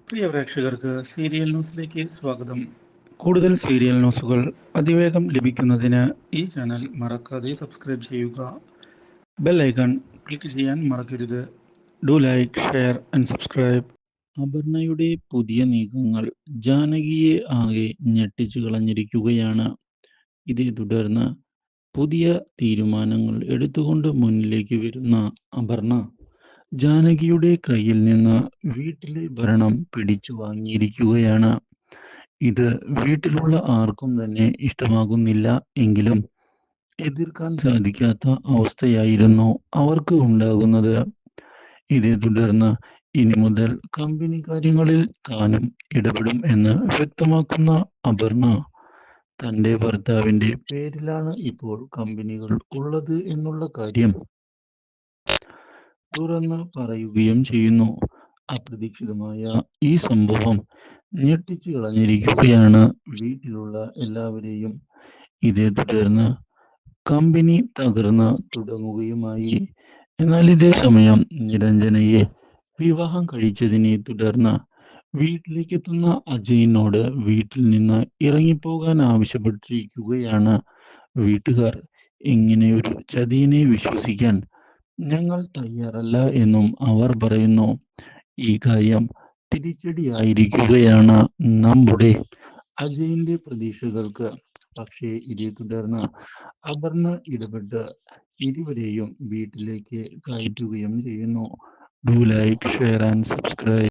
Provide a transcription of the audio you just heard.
പ്രിയ പ്രേക്ഷകർക്ക് സീരിയൽ ന്യൂസിലേക്ക് സ്വാഗതം. കൂടുതൽ സീരിയൽ ന്യൂസുകൾ അതിവേഗം ലഭിക്കുന്നതിന് ഈ ചാനൽ മറക്കാതെ സബ്സ്ക്രൈബ് ചെയ്യുക. ബെൽ ഐക്കൺ ക്ലിക്ക് ചെയ്യാൻ മറക്കരുത്. Do like, share and subscribe. അപർണയുടെ പുതിയ നീക്കങ്ങൾ ജാനകിയെ ആകെ ഞെട്ടിച്ചു കളഞ്ഞിരിക്കുകയാണ്. ഇതേ തുടർന്ന് പുതിയ തീരുമാനങ്ങൾ എടുത്തുകൊണ്ട് മുന്നിലേക്ക് വരുന്ന അപർണ ജാനകിയുടെ കയ്യിൽ നിന്ന് വീട്ടിലെ ഭരണം പിടിച്ചു വാങ്ങിയിരിക്കുകയാണ്. ഇത് വീട്ടിലുള്ള ആർക്കും തന്നെ ഇഷ്ടമാകുന്നില്ല എങ്കിലും എതിർക്കാൻ സാധിക്കാത്ത അവസ്ഥയായിരുന്നു അവർക്ക് ഉണ്ടാകുന്നത്. ഇതേ തുടർന്ന് ഇനി മുതൽ കമ്പനി കാര്യങ്ങളിൽ താനും ഇടപെടും എന്ന് വ്യക്തമാക്കുന്ന അപർണ തന്റെ ഭർത്താവിന്റെ പേരിലാണ് ഇപ്പോൾ കമ്പനികൾ ഉള്ളത് എന്നുള്ള കാര്യം തുറന്ന് പറയുകയും ചെയ്യുന്നു. അപ്രതീക്ഷിതമായ ഈ സംഭവം ഞെട്ടിച്ചു കളഞ്ഞിരിക്കുകയാണ് വീട്ടിലുള്ള എല്ലാവരെയും. ഇതേ തുടർന്ന് കമ്പനി തകർന്ന് തുടങ്ങുകയുമായി. എന്നാൽ ഇതേ സമയം നിരഞ്ജനയെ വിവാഹം കഴിച്ചതിനെ തുടർന്ന് വീട്ടിലേക്ക് എത്തുന്ന അജയിനോട് വീട്ടിൽ നിന്ന് ഇറങ്ങിപ്പോകാൻ ആവശ്യപ്പെട്ടിരിക്കുകയാണ് വീട്ടുകാർ. ഇങ്ങനെ ഒരു ചതിയനെ വിശ്വസിക്കാൻ ഞങ്ങൾ തയ്യാറല്ല എന്നും അവർ പറയുന്നു. ഈ കാര്യം തിരിച്ചടിയായിരിക്കുകയാണ് നമ്മുടെ അജയിന്റെ പ്രതീക്ഷകൾക്ക്. പക്ഷേ ഇതേ തുടർന്ന് അപർണ ഇടപെട്ട് ഇരുവരെയും വീട്ടിലേക്ക് കയറ്റുകയും ചെയ്യുന്നു. Do like, share and subscribe.